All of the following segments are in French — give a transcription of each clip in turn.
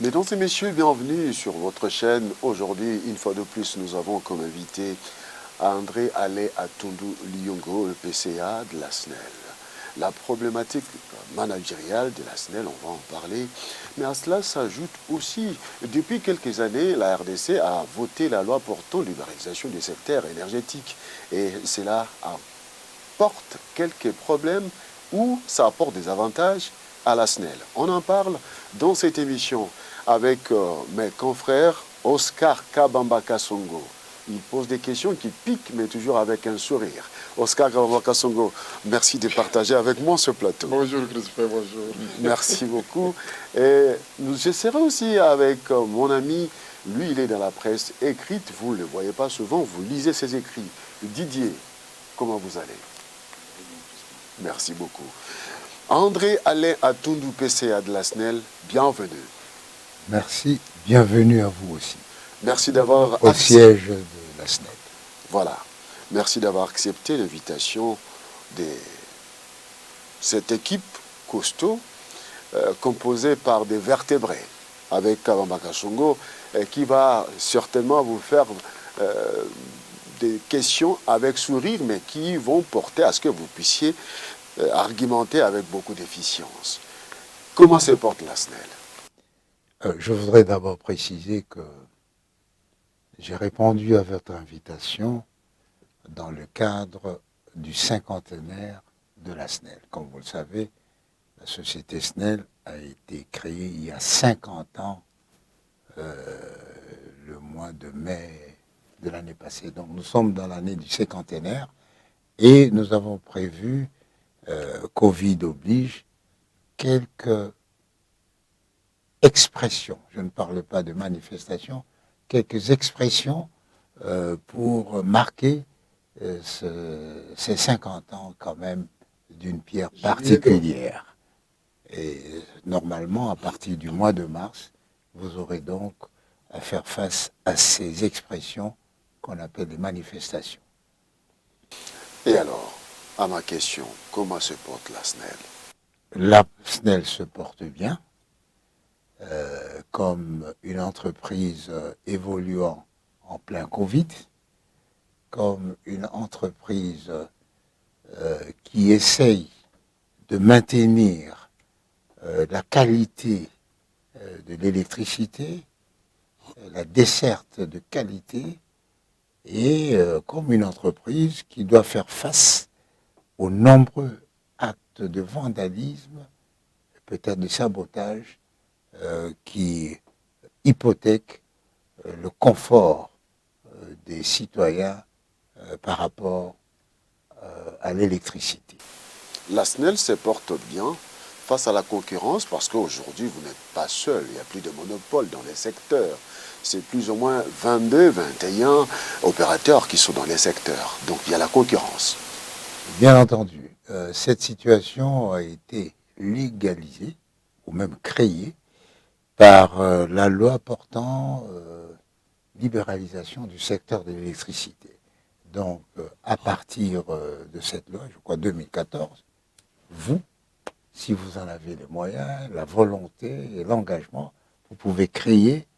Mesdames et messieurs, bienvenue sur votre chaîne. Aujourd'hui, une fois de plus, nous avons comme invité André Alé Atundu Liongo, le PCA de la SNEL. La problématique managériale de la SNEL, on va en parler, mais à cela s'ajoute aussi, depuis quelques années, la RDC a voté la loi portant libéralisation du secteur énergétique. Et cela apporte quelques problèmes ou ça apporte des avantages à la SNEL. On en parle dans cette émission avec mes confrères Oscar Kabamba Kasongo. Il pose des questions qui piquent, mais toujours avec un sourire. Oscar Kabamba Kasongo, merci de partager avec moi ce plateau. Bonjour Christophe, bonjour. Merci beaucoup. Et je serai aussi avec mon ami, lui il est dans la presse écrite, vous ne le voyez pas souvent, vous lisez ses écrits. Didier, comment vous allez? Merci beaucoup. André Alain Atundu, PCA de la SNEL, bienvenue. Merci, bienvenue à vous aussi. Merci d'avoir au siège de la SNEL. Voilà, merci d'avoir accepté l'invitation de cette équipe costaud composée par des vertébrés avec Kabamba Kasongo qui va certainement vous faire des questions avec sourire mais qui vont porter à ce que vous puissiez argumenter avec beaucoup d'efficience. Comment se porte la SNEL? Je voudrais d'abord préciser que j'ai répondu à votre invitation dans le cadre du cinquantenaire de la SNEL. Comme vous le savez, la société SNEL a été créée il y a 50 ans, le mois de mai de l'année passée. Donc nous sommes dans l'année du cinquantenaire et nous avons prévu, Covid oblige, quelques expressions, je ne parle pas de manifestations, quelques expressions pour marquer ces 50 ans quand même d'une pierre particulière. Et normalement, à partir du mois de mars, vous aurez donc à faire face à ces expressions qu'on appelle des manifestations. Et alors, à ma question, comment se porte la SNEL? La SNEL se porte bien. Comme une entreprise évoluant en plein Covid, comme une entreprise qui essaye de maintenir la qualité de l'électricité, la desserte de qualité, et comme une entreprise qui doit faire face aux nombreux actes de vandalisme, peut-être de sabotage, qui hypothèque le confort des citoyens par rapport à l'électricité. La SNEL se porte bien face à la concurrence parce qu'aujourd'hui, vous n'êtes pas seul. Il n'y a plus de monopole dans les secteurs. C'est plus ou moins 22, 21 opérateurs qui sont dans les secteurs. Donc il y a la concurrence. Bien entendu, cette situation a été légalisée ou même créée par la loi portant libéralisation du secteur de l'électricité. Donc, à partir de cette loi, je crois 2014, vous, si vous en avez les moyens, la volonté et l'engagement, vous pouvez créer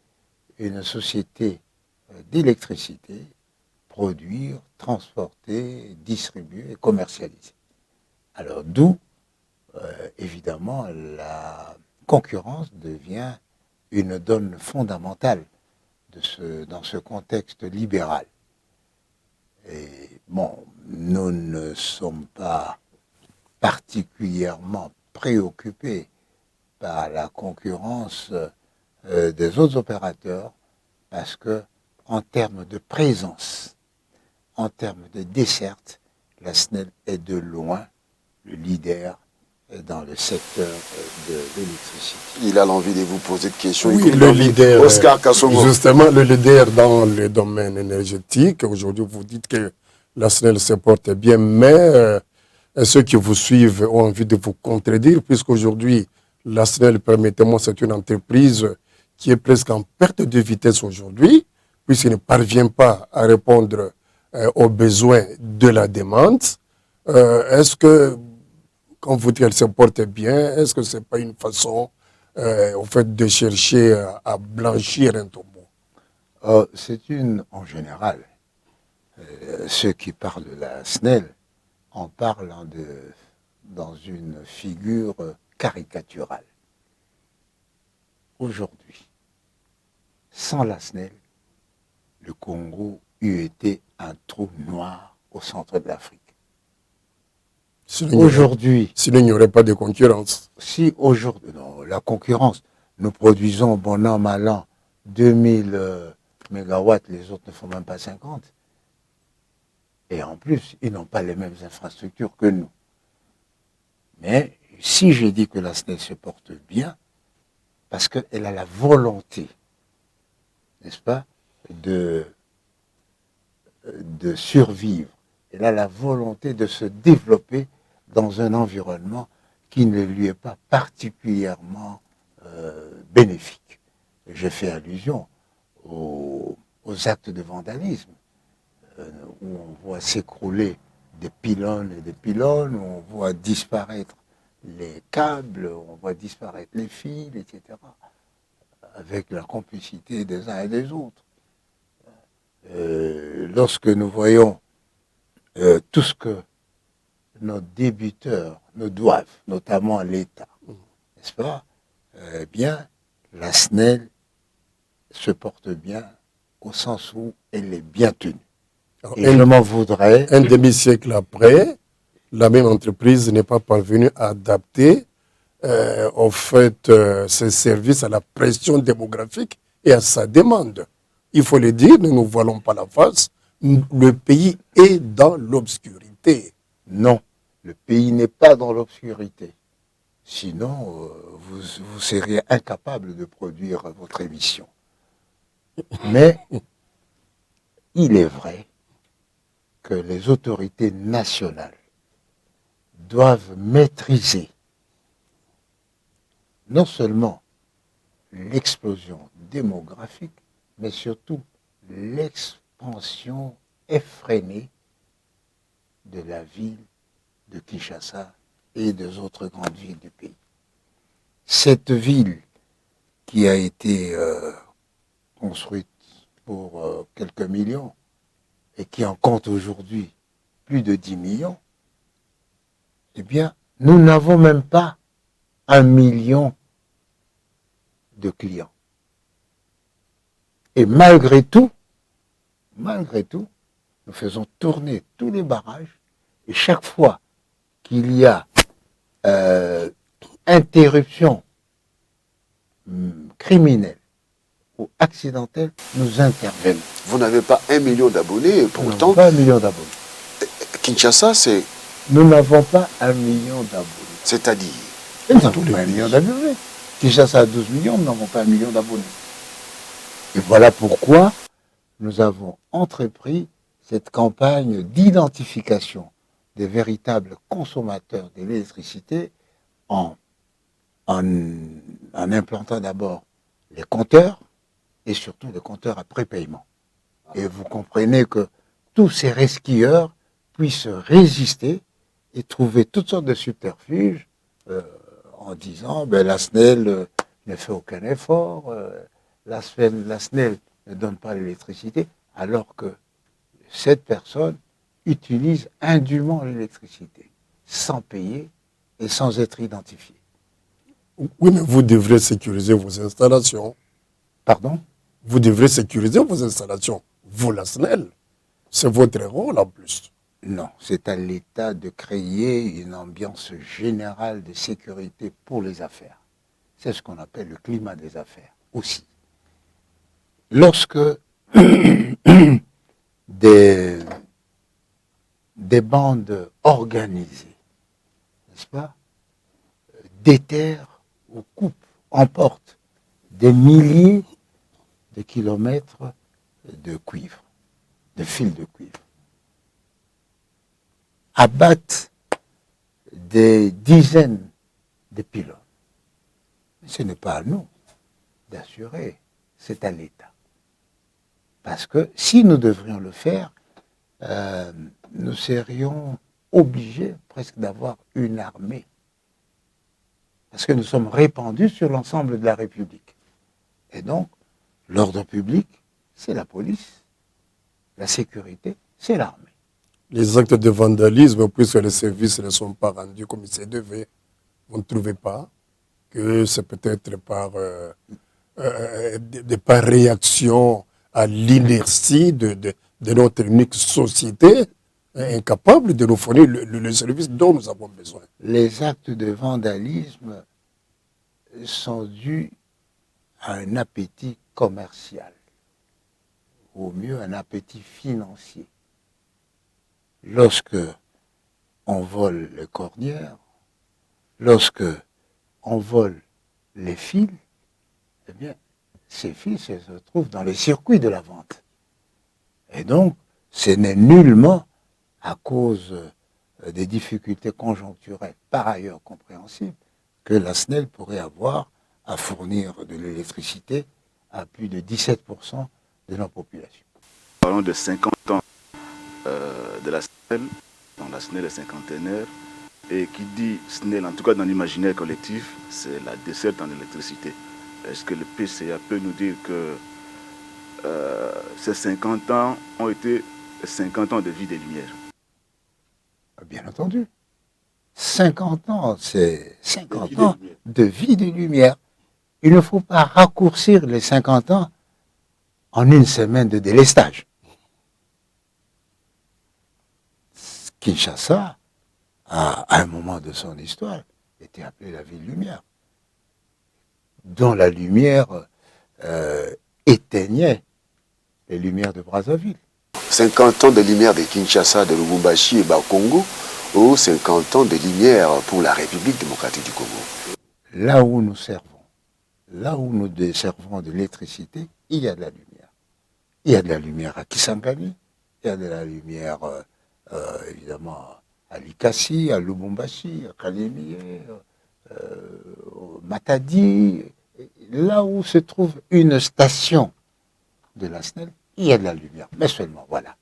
une société d'électricité, produire, transporter, distribuer et commercialiser. Alors, d'où, évidemment, la concurrence devient une donne fondamentale dans ce contexte libéral. Et bon, nous ne sommes pas particulièrement préoccupés par la concurrence des autres opérateurs parce que, en termes de présence, en termes de desserte, la SNEL est de loin le leader dans le secteur de l'électricité. Il a l'envie de vous poser des questions. Oui, le leader, Oscar Kasongo. justement, le leader dans le domaine énergétique. Aujourd'hui, vous dites que la SNEL se porte bien, mais ceux qui vous suivent ont envie de vous contredire, puisqu'aujourd'hui, la SNEL, permettez-moi, c'est une entreprise qui est presque en perte de vitesse aujourd'hui, puisqu'il ne parvient pas à répondre aux besoins de la demande. Est-ce que, quand vous dites qu'elle se porte bien, est-ce que ce n'est pas une façon au fait de chercher à blanchir un tombeau? C'est en général, ceux qui parlent de la SNEL en parlent dans une figure caricaturale. Aujourd'hui, sans la SNEL, le Congo eût été un trou noir au centre de l'Afrique. Aujourd'hui, s'il n'y aurait pas de concurrence. Si aujourd'hui, non, la concurrence, nous produisons bon an, mal an, 2000 mégawatts, les autres ne font même pas 50. Et en plus, ils n'ont pas les mêmes infrastructures que nous. Mais si j'ai dit que la SNEL se porte bien, parce qu'elle a la volonté, n'est-ce pas, de survivre. Elle a la volonté de se développer dans un environnement qui ne lui est pas particulièrement bénéfique. Je fais allusion aux actes de vandalisme, où on voit s'écrouler des pylônes et des pylônes, où on voit disparaître les câbles, on voit disparaître les fils, etc., avec la complicité des uns et des autres. Lorsque nous voyons tout ce que nos débiteurs nous doivent, notamment l'État, n'est-ce pas? Eh bien, la SNEL se porte bien au sens où elle est bien tenue. Alors, et je m'en voudrais. Un demi-siècle après, la même entreprise n'est pas parvenue à adapter au fait ses services à la pression démographique et à sa demande. Il faut le dire, ne nous voilons pas la face, le pays est dans l'obscurité. Non, le pays n'est pas dans l'obscurité. Sinon, vous seriez incapable de produire votre émission. Mais il est vrai que les autorités nationales doivent maîtriser non seulement l'explosion démographique, mais surtout l'expansion effrénée de la ville de Kinshasa et des autres grandes villes du pays. Cette ville qui a été construite pour quelques millions et qui en compte aujourd'hui plus de 10 millions, eh bien, nous n'avons même pas 1 million de clients. Et malgré tout, nous faisons tourner tous les barrages et chaque fois qu'il y a interruption criminelle ou accidentelle, nous intervenons. Vous n'avez pas 1 million d'abonnés, pourtant. Nous n'avons pas 1 million d'abonnés. Kinshasa, c'est. Nous n'avons pas 1 million d'abonnés. C'est-à-dire. Nous n'avons pas 1 million d'abonnés. Kinshasa a 12 millions, nous n'avons pas 1 million d'abonnés. Et voilà pourquoi nous avons entrepris cette campagne d'identification des véritables consommateurs de l'électricité en implantant d'abord les compteurs et surtout les compteurs à prépaiement. Et vous comprenez que tous ces resquilleurs puissent résister et trouver toutes sortes de subterfuges en disant la SNEL ne fait aucun effort, la SNEL ne donne pas l'électricité, alors que cette personne utilise indûment l'électricité, sans payer et sans être identifiée. Oui, mais vous devrez sécuriser vos installations. Pardon? Vous devrez sécuriser vos installations. Vous, la SNEL, c'est votre rôle en plus. Non, c'est à l'État de créer une ambiance générale de sécurité pour les affaires. C'est ce qu'on appelle le climat des affaires aussi. Lorsque des bandes organisées, n'est-ce pas, déterrent ou coupent, emportent des milliers de kilomètres de cuivre, de fils de cuivre, abattent des dizaines de pylônes. Ce n'est pas à nous d'assurer, c'est à l'État. Parce que si nous devrions le faire, nous serions obligés presque d'avoir une armée. Parce que nous sommes répandus sur l'ensemble de la République. Et donc, l'ordre public, c'est la police. La sécurité, c'est l'armée. Les actes de vandalisme, puisque les services ne sont pas rendus comme ils se devaient, vous ne trouvez pas que c'est peut-être par réaction à l'inertie de notre unique société, incapable de nous fournir le service dont nous avons besoin. Les actes de vandalisme sont dus à un appétit commercial, ou au mieux un appétit financier. Lorsque on vole les cordières, lorsque on vole les fils, eh bien, ces fils se trouvent dans les circuits de la vente. Et donc, ce n'est nullement à cause des difficultés conjoncturelles, par ailleurs compréhensibles, que la SNEL pourrait avoir à fournir de l'électricité à plus de 17% de nos populations. Parlons de 50 ans de la SNEL, dont la SNEL est cinquantenaire, et qui dit SNEL, en tout cas dans l'imaginaire collectif, c'est la desserte en électricité. Est-ce que le PCA peut nous dire que ces 50 ans ont été 50 ans de vie des Lumières? Bien entendu. 50 ans, c'est 50 ans de vie des Lumières. Il ne faut pas raccourcir les 50 ans en une semaine de délestage. Kinshasa, à un moment de son histoire, était appelée la ville lumière, dont la lumière éteignait les lumières de Brazzaville. 50 ans de lumière de Kinshasa, de Lubumbashi et Bakongo, ou 50 ans de lumière pour la République démocratique du Congo. Là où nous servons, là où nous desservons de l'électricité, il y a de la lumière. Il y a de la lumière à Kisangani, il y a de la lumière évidemment à Likasi, à Lubumbashi, à Kalemi, au Matadi. Là où se trouve une station de la SNEL, il y a de la lumière, mais seulement, voilà.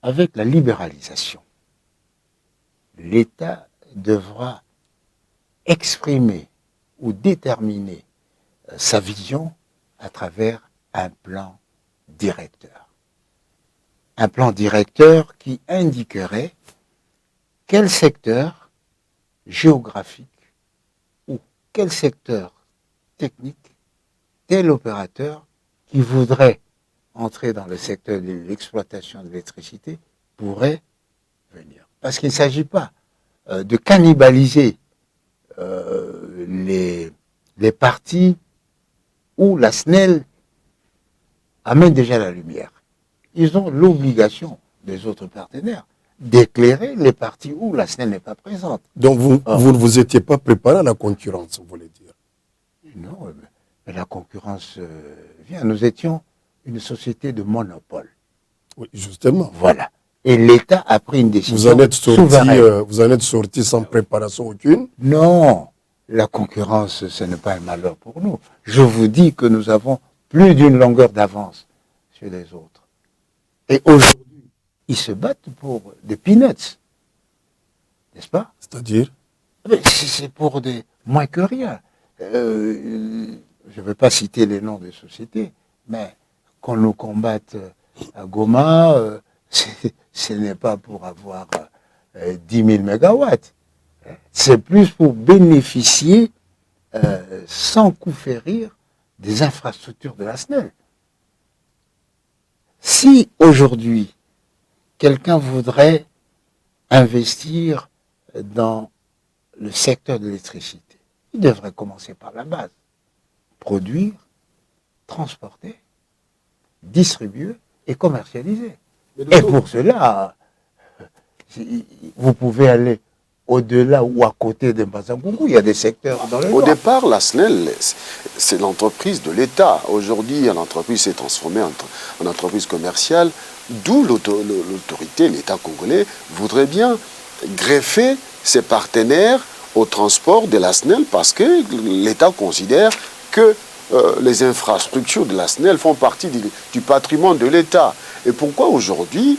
Avec la libéralisation, l'État devra exprimer ou déterminer sa vision à travers un plan directeur. Un plan directeur qui indiquerait quel secteur géographique ou quel secteur technique tel opérateur qui voudrait entrer dans le secteur de l'exploitation de l'électricité pourrait venir. Parce qu'il ne s'agit pas de cannibaliser les parties où la SNEL amène déjà la lumière. Ils ont l'obligation des autres partenaires d'éclairer les parties où la SNEL n'est pas présente. Donc vous ne vous étiez pas préparé à la concurrence, vous voulez dire? Non, mais la concurrence vient. Nous étions une société de monopole. Oui, justement. Voilà. Et l'État a pris une décision souveraine. Vous en êtes sorti sans préparation aucune? Non, la concurrence, ce n'est pas un malheur pour nous. Je vous dis que nous avons plus d'une longueur d'avance sur les autres. Et aujourd'hui, ils se battent pour des peanuts. N'est-ce pas? C'est-à-dire? C'est pour des moins que rien. Je ne vais pas citer les noms des sociétés, mais qu'on nous combatte à Goma, ce n'est pas pour avoir 10 000 mégawatts. C'est plus pour bénéficier, sans coup férir, des infrastructures de la SNEL. Si aujourd'hui, quelqu'un voudrait investir dans le secteur de l'électricité, il devrait commencer par la base. Produire, transporter, distribuer et commercialiser. Et pour cela, vous pouvez aller au-delà ou à côté de Mbazangungu, il y a des secteurs dans le Au départ, la SNEL, c'est l'entreprise de l'État. Aujourd'hui, l'entreprise s'est transformée en entreprise commerciale, d'où l'autorité, l'État congolais, voudrait bien greffer ses partenaires au transport de la SNEL parce que l'État considère que les infrastructures de la SNEL font partie du patrimoine de l'État. Et pourquoi aujourd'hui,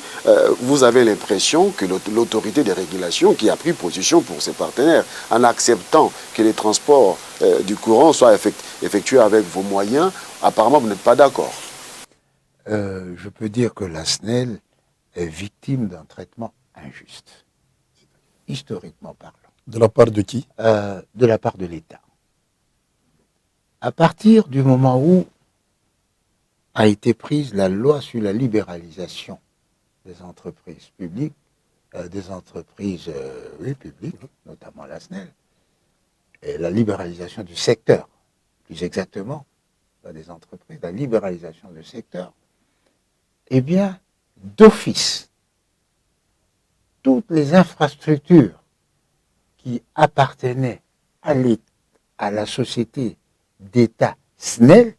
vous avez l'impression que l'autorité des régulations qui a pris position pour ses partenaires en acceptant que les transports du courant soient effectués avec vos moyens, apparemment vous n'êtes pas d'accord? Je peux dire que la SNEL est victime d'un traitement injuste, historiquement parlant. De la part de qui? De la part de l'État. À partir du moment où a été prise la loi sur la libéralisation des entreprises publiques, des entreprises publiques, notamment la SNEL, et la libéralisation du secteur, plus exactement, pas des entreprises, la libéralisation du secteur, eh bien, d'office, toutes les infrastructures qui appartenaient à la société d'État SNEL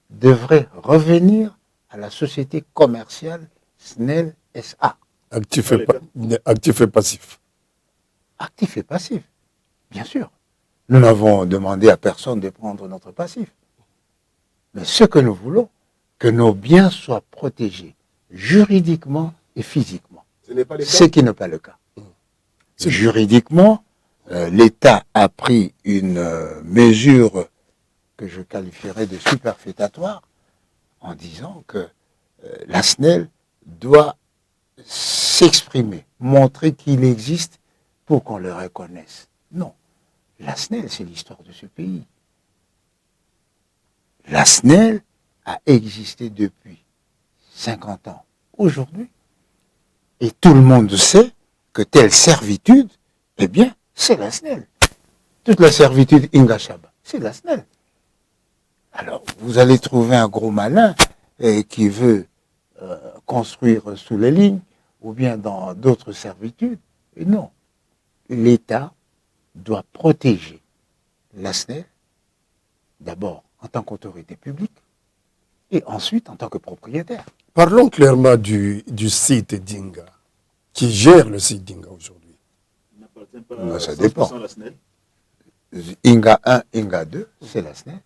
devraient revenir à la société commerciale SNEL SA. Actif et passif. Actif et passif, bien sûr. Nous n'avons demandé à personne de prendre notre passif. Mais ce que nous voulons, que nos biens soient protégés juridiquement et physiquement. Ce qui n'est pas le cas. Juridiquement, l'État a pris une mesure que je qualifierais de superfétatoire en disant que la SNEL doit s'exprimer, montrer qu'il existe pour qu'on le reconnaisse. Non. La SNEL, c'est l'histoire de ce pays. La SNEL a existé depuis 50 ans aujourd'hui. Et tout le monde sait que telle servitude, eh bien, c'est la SNEL. Toute la servitude Ingashaba, c'est la SNEL. Alors, vous allez trouver un gros malin qui veut construire sous les lignes ou bien dans d'autres servitudes. Et non. L'État doit protéger la SNEL, d'abord en tant qu'autorité publique, et ensuite en tant que propriétaire. Parlons clairement du site Dinga, qui gère le site Dinga aujourd'hui. Ça dépend. Inga 1, Inga 2, c'est la SNEL.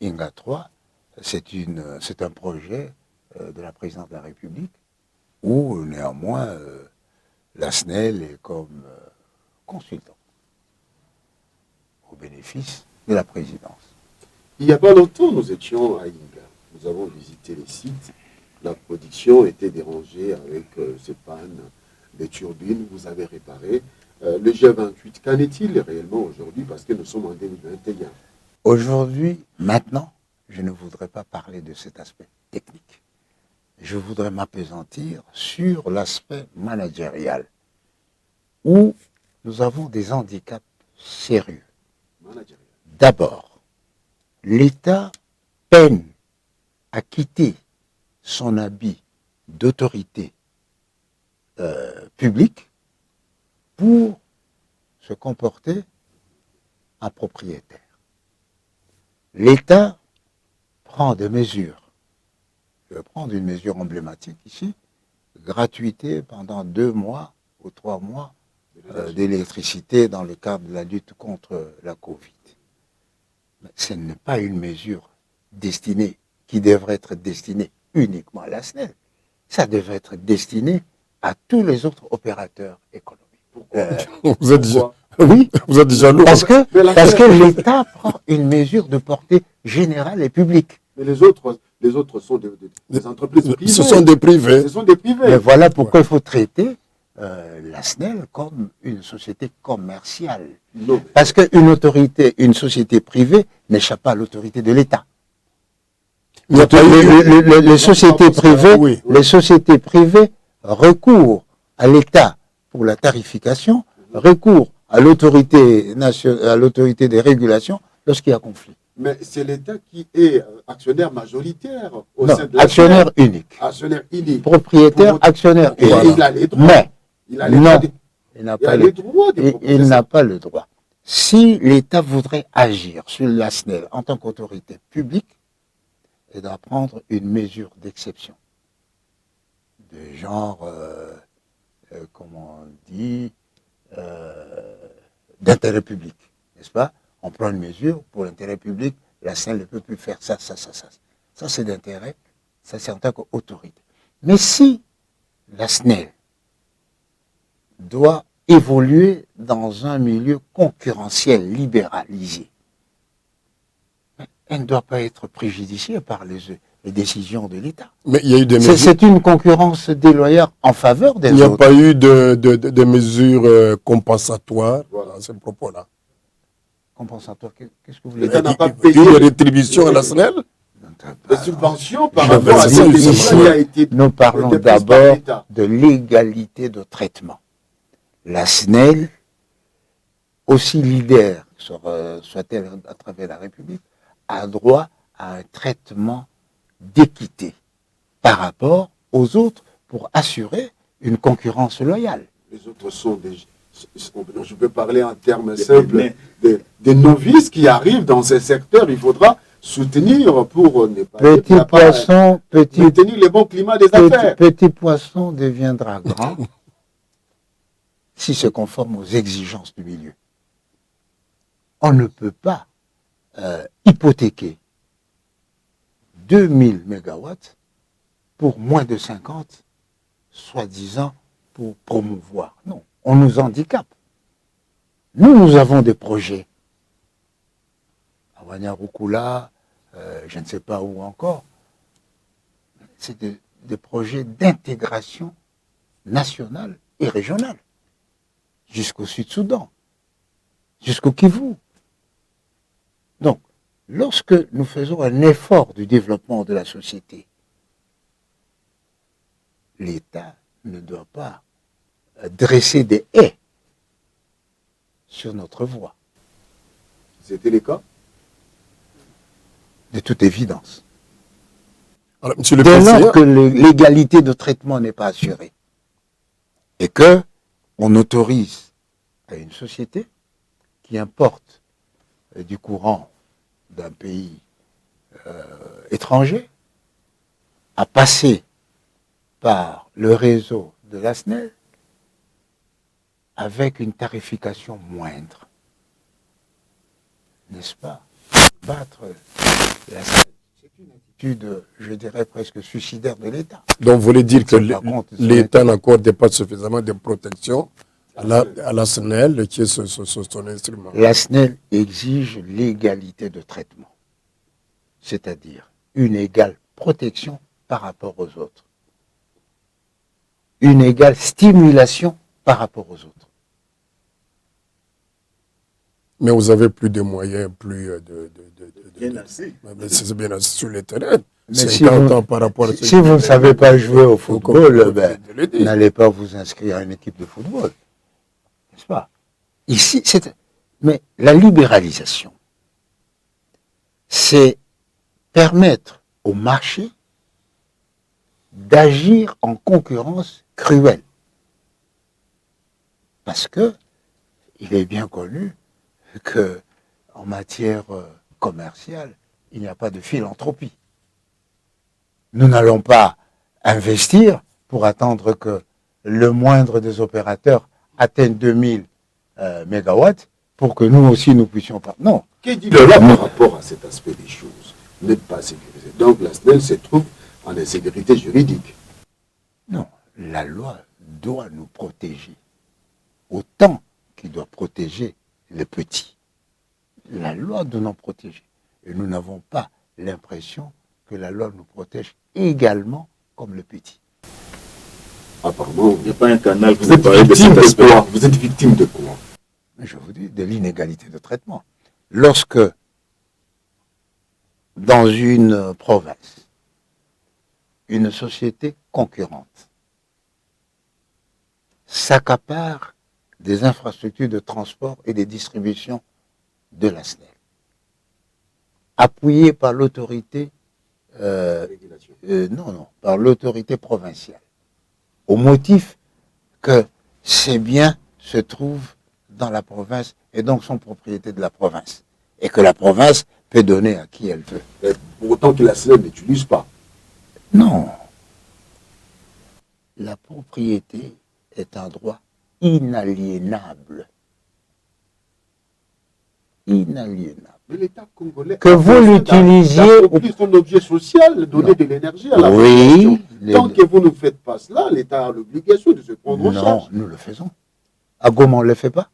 Inga 3, c'est un projet de la présidente de la République, où néanmoins la SNEL est comme consultant au bénéfice de la présidence. Il n'y a pas longtemps, nous étions à Inga. Nous avons visité les sites. La production était dérangée avec ces pannes des turbines. Vous avez réparé. Le G28, qu'en est-il réellement aujourd'hui? Parce que nous sommes en 2021. Aujourd'hui, maintenant, je ne voudrais pas parler de cet aspect technique. Je voudrais m'appesantir sur l'aspect managérial, où nous avons des handicaps sérieux. D'abord, l'État peine à quitter son habit d'autorité publique pour se comporter en propriétaire. L'État prend des mesures. Je vais prendre une mesure emblématique ici, gratuité pendant 2 mois ou 3 mois d'électricité dans le cadre de la lutte contre la Covid. Mais ce n'est pas une mesure qui devrait être destinée uniquement à la SNEL. Ça devrait être destiné à tous les autres opérateurs économiques. Vous êtes déjà, oui, vous êtes déjà lourd. parce que l'État prend une mesure de portée générale et publique. Mais les autres sont des entreprises privées. Ce sont des privés. Ce sont des privés. Mais voilà pourquoi il faut traiter la SNEL comme une société commerciale. Non. Parce une société privée n'échappe pas à l'autorité de l'État. Les sociétés privées recourent à l'État pour la tarification, recourent à l'autorité des régulations lorsqu'il y a conflit. Mais c'est l'État qui est actionnaire majoritaire au Non, sein de la actionnaire SNEL. unique. Actionnaire unique. Propriétaire, actionnaire Et unique. il a les droits. Mais, Il a les non, droits. il n'a Il a pas les droits de proposer il ça. n'a pas le droit. Si l'État voudrait agir sur la SNEL en tant qu'autorité publique, il doit prendre une mesure d'exception. De genre, comment on dit, d'intérêt public, n'est-ce pas? On prend une mesure pour l'intérêt public la SNEL ne peut plus faire ça, ça, ça, ça. Ça, c'est d'intérêt, ça, c'est en tant qu'autorité. Mais si la SNEL doit évoluer dans un milieu concurrentiel, libéralisé, elle ne doit pas être préjudiciée par les décisions de l'État. Mais il y a eu des mesures. C'est une concurrence déloyale en faveur des autres. Il n'y a pas eu de mesures compensatoires à ce propos-là. Compensatoire, qu'est-ce que vous voulez L'État dire? n'a pas payé Une rétribution à la SNEL? des subventions par Je rapport à veux ce dire, qui a été. nous parlons été prise par d'abord l'État. de l'égalité de traitement. La SNEL, aussi leader soit-elle à travers la République, a droit à un traitement d'équité par rapport aux autres pour assurer une concurrence loyale. Les autres sont des. Je peux parler en termes simples des novices qui arrivent dans ces secteurs. Il faudra soutenir pour ne pas Petit poisson, maintenir le bon climat des affaires. petit poisson deviendra grand s'il se conforme aux exigences du milieu. On ne peut pas hypothéquer 2000 mégawatts pour moins de 50, soi-disant pour promouvoir. Non, on nous handicape. Nous avons des projets. À Wanyarukula, je ne sais pas où encore. C'est des projets d'intégration nationale et régionale. Jusqu'au Sud-Soudan, jusqu'au Kivu. Donc, lorsque nous faisons un effort du développement de la société, l'État ne doit pas dresser des haies sur notre voie. C'était le cas. De toute évidence. Alors, monsieur le Dès Président, lors que l'égalité de traitement n'est pas assurée et que on autorise à une société qui importe du courant d'un pays étranger à passer par le réseau de la SNEL avec une tarification moindre. N'est-ce pas? Battre la SNEL, c'est une attitude, je dirais, presque suicidaire de l'État. donc vous voulez dire que l'État son n'accorde pas suffisamment de protection à la SNEL, qui est son instrument. La SNEL exige l'égalité de traitement, c'est-à-dire une égale protection par rapport aux autres, une égale stimulation par rapport aux autres. Mais vous avez plus de moyens, plus Bien assez. mais c'est bien assez sur le terrain. Mais 50 ans par rapport à ce si vous ne savez pas jouer au football, n'allez pas vous inscrire à une équipe de football. N'est-ce pas? Ici, mais la libéralisation, c'est permettre au marché d'agir en concurrence cruelle. Parce que il est bien connu que en matière commerciale, il n'y a pas de philanthropie. Nous n'allons pas investir pour attendre que le moindre des opérateurs atteigne 2000 mégawatts pour que nous aussi nous puissions pas. Non. Que dit le loi par rapport à cet aspect des choses? Vous n'êtes pas sécurisé. Donc la SNEL se trouve en insécurité juridique. Non. La loi doit nous protéger autant qu'il doit protéger les petits. La loi doit nous protéger. Et nous n'avons pas l'impression que la loi nous protège également comme le petit. Apparemment, Il n'y a pas un canal vous êtes victime de quoi? Vous êtes victime de quoi? Je vous dis, de l'inégalité de traitement. Lorsque, dans une province, une société concurrente s'accapare des infrastructures de transport et de distribution de la SNEL, appuyée par l'autorité par l'autorité provinciale, au motif que ces biens se trouvent dans la province et donc sont propriété de la province, et que la province peut donner à qui elle veut. Mais pour autant que la SNEL n'utilise pas. Non. La propriété est un droit inaliénable. inaliénable. Mais l'État congolais que vous l'utilisiez d'accomplir son objet social, donner de l'énergie à la oui, population. Tant que vous ne faites pas cela, l'État a l'obligation de se prendre en charge. Non, nous le faisons. À Goma, on ne le fait pas.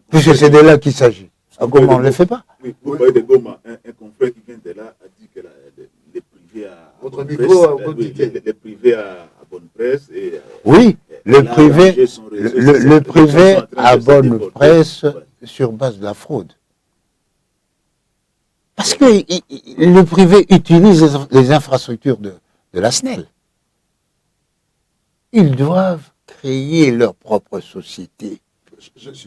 Puisque c'est de là qu'il s'agit. À Goma, on ne le fait pas. Oui, vous parlez de Goma. Un confrère qui vient de là a dit que les privés à Votre bonne micro, presse, les privés à bonne presse et oui, le privé à à bonne presse sur base de la fraude. Parce que le privé utilise les infrastructures de la SNEL. Ils doivent créer leur propre société,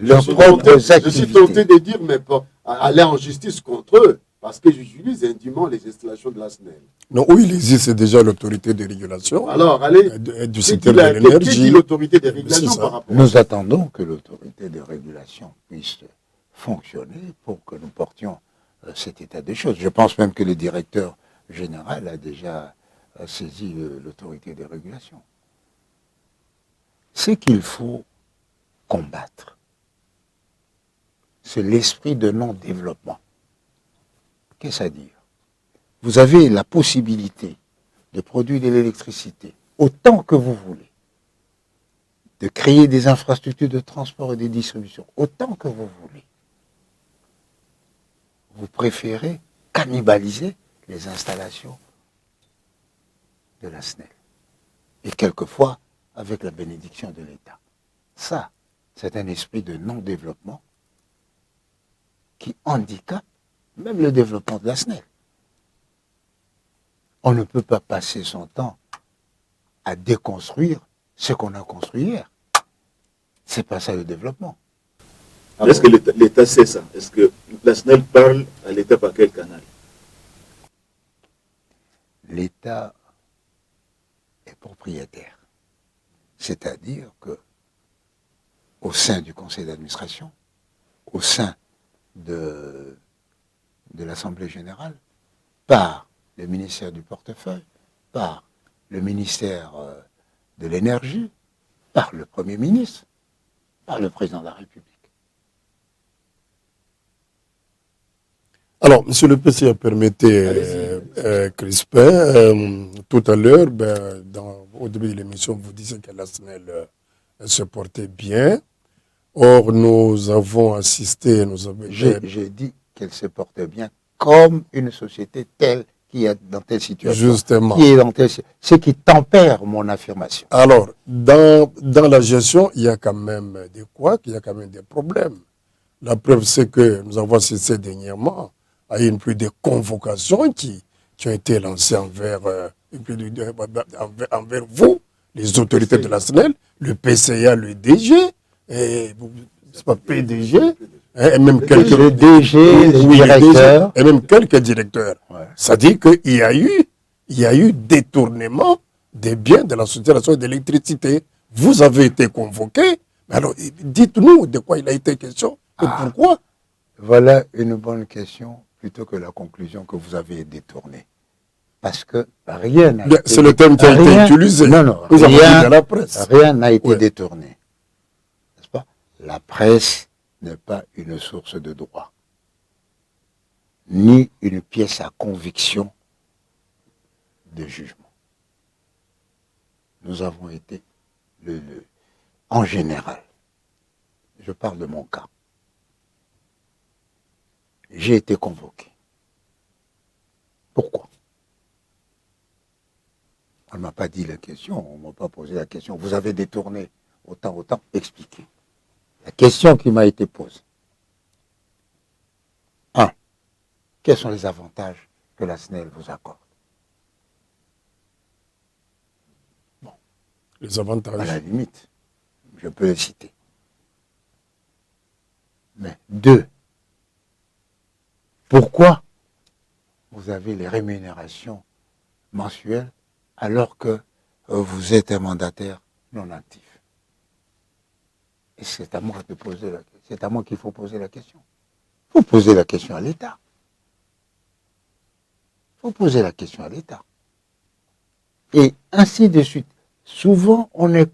leurs propres activités. Je suis tenté de dire, mais pas aller en justice contre eux, parce qu'ils utilisent indûment les installations de la SNEL. Non, où il existe déjà l'autorité de régulation. Alors, allez, du secteur de l'énergie. Qui dit l'autorité de régulation par rapport à Nous attendons que l'autorité de régulation puisse fonctionner pour que nous portions cet état des choses. Je pense même que le directeur général a déjà saisi l'autorité de régulation. Ce qu'il faut combattre, c'est l'esprit de non-développement. Qu'est-ce à dire? Vous avez la possibilité de produire de l'électricité autant que vous voulez, de créer des infrastructures de transport et de distribution autant que vous voulez. Vous préférez cannibaliser les installations de la SNEL. Et quelquefois, avec la bénédiction de l'État. Ça, c'est un esprit de non-développement qui handicape même le développement de la SNEL. On ne peut pas passer son temps à déconstruire ce qu'on a construit hier. C'est pas ça le développement. Est-ce que l'État sait ça? Est-ce que la SNEL parle à l'État par quel canal? L'État est propriétaire. C'est-à-dire que au sein du conseil d'administration, au sein de l'Assemblée générale, par le ministère du portefeuille, par le ministère de l'énergie, par le Premier ministre, par le président de la République. Alors, monsieur le PCA, permettez, Crispin, tout à l'heure, au début de l'émission, vous disiez que la SNEL se portait bien. Or, nous avons assisté, J'ai dit qu'elle se portait bien comme une société telle qui est dans telle situation. Justement. Qui est dans telle... Ce qui tempère mon affirmation. Alors, dans la gestion, il y a quand même des couacs, il y a quand même des problèmes. La preuve, c'est que nous avons assisté dernièrement à une pluie de convocations qui ont été lancées envers vous, les autorités de la SNEL, le PCA, le DG, c'est pas PDG, et même quelques le DG, le directeur. Et même quelques directeurs. Ouais. Ça dit qu'il y a eu détournement des biens de la Société nationale d'électricité. Vous avez été convoqué. Alors, dites-nous de quoi il a été question et pourquoi. Voilà une bonne question plutôt que la conclusion que vous avez détournée. Parce que rien n'a été... C'est le terme qui a été utilisé. Non, vous avez dit dans la presse. Rien n'a été détourné. N'est-ce pas? La presse n'est pas une source de droit, ni une pièce à conviction de jugement. Nous avons été, en général, je parle de mon cas, j'ai été convoqué. Pourquoi? On ne m'a pas dit la question, on ne m'a pas posé la question. Vous avez détourné autant, expliquez. La question qui m'a été posée. 1. Quels sont les avantages que la SNEL vous accorde? Bon. Les avantages. À la limite, je peux les citer. Mais 2. Pourquoi vous avez les rémunérations mensuelles alors que vous êtes un mandataire non actif? Et c'est à moi de poser la question. C'est à moi qu'il faut poser la question. Il faut poser la question à l'État. Il faut poser la question à l'État. Et ainsi de suite. Souvent, on est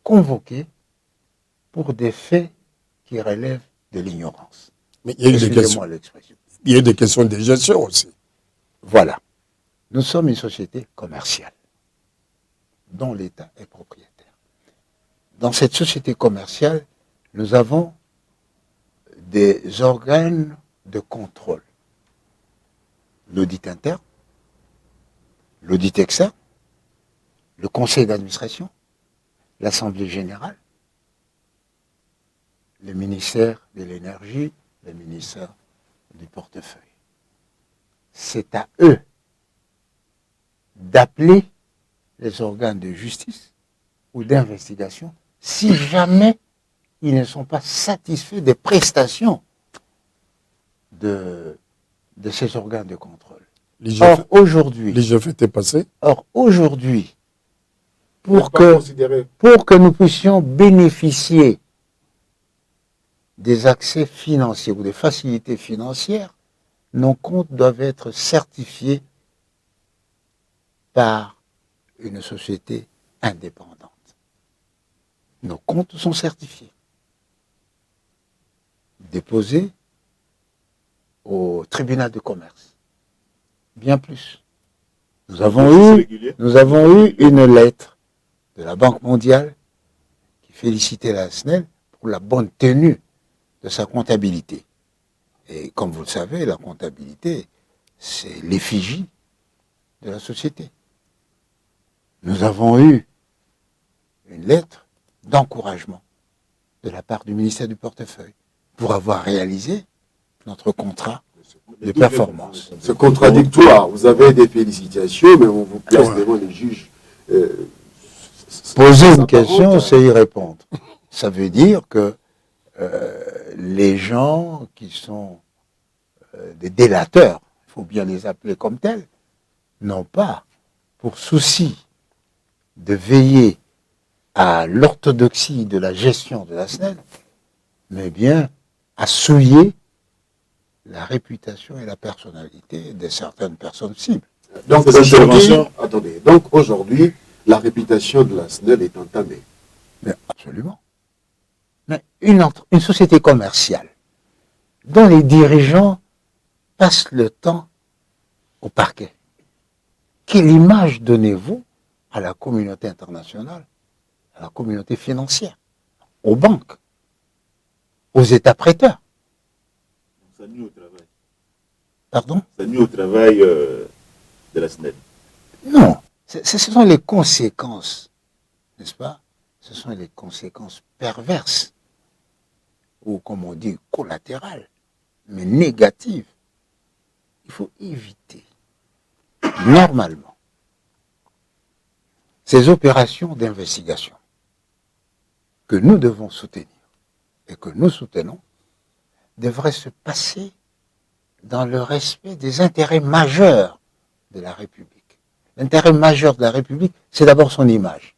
convoqué pour des faits qui relève de l'ignorance. Mais il y a eu des questions. Excusez-moi l'expression. Il y a eu des questions de gestion aussi. Voilà. Nous sommes une société commerciale dont l'État est propriétaire. Dans cette société commerciale, nous avons des organes de contrôle. L'audit interne, l'audit externe, le conseil d'administration, l'assemblée générale, le ministère de l'énergie, le ministère du portefeuille. C'est à eux d'appeler les organes de justice ou d'investigation si jamais ils ne sont pas satisfaits des prestations de ces organes de contrôle. Or L'IGF était passé. Or aujourd'hui, pour que nous puissions bénéficier des accès financiers ou des facilités financières, nos comptes doivent être certifiés par une société indépendante. Nos comptes sont certifiés, déposés au tribunal de commerce. Bien plus. Nous avons eu une lettre de la Banque mondiale qui félicitait la SNEL pour la bonne tenue de sa comptabilité. Et comme vous le savez, la comptabilité, c'est l'effigie de la société. Nous avons eu une lettre d'encouragement de la part du ministère du Portefeuille pour avoir réalisé notre contrat de performance. C'est contradictoire. Vous avez des félicitations, mais on vous place devant les juges. Poser une question, c'est y répondre. Ça veut dire que les gens qui sont des délateurs, il faut bien les appeler comme tels, n'ont pas pour souci de veiller à l'orthodoxie de la gestion de la SNEL, mais bien à souiller la réputation et la personnalité de certaines personnes cibles. Donc aujourd'hui, la réputation de la SNEL est entamée. Mais absolument. Mais une société commerciale dont les dirigeants passent le temps au parquet, quelle image donnez-vous à la communauté internationale, à la communauté financière, aux banques, aux États prêteurs? Ça nuit au travail. Pardon? Ça nuit au travail de la SNEL. Non, ce sont les conséquences, n'est-ce pas? Ce sont les conséquences perverses, ou comme on dit, collatérales, mais négatives. Il faut éviter, normalement, ces opérations d'investigation que nous devons soutenir et que nous soutenons devraient se passer dans le respect des intérêts majeurs de la République. L'intérêt majeur de la République, c'est d'abord son image.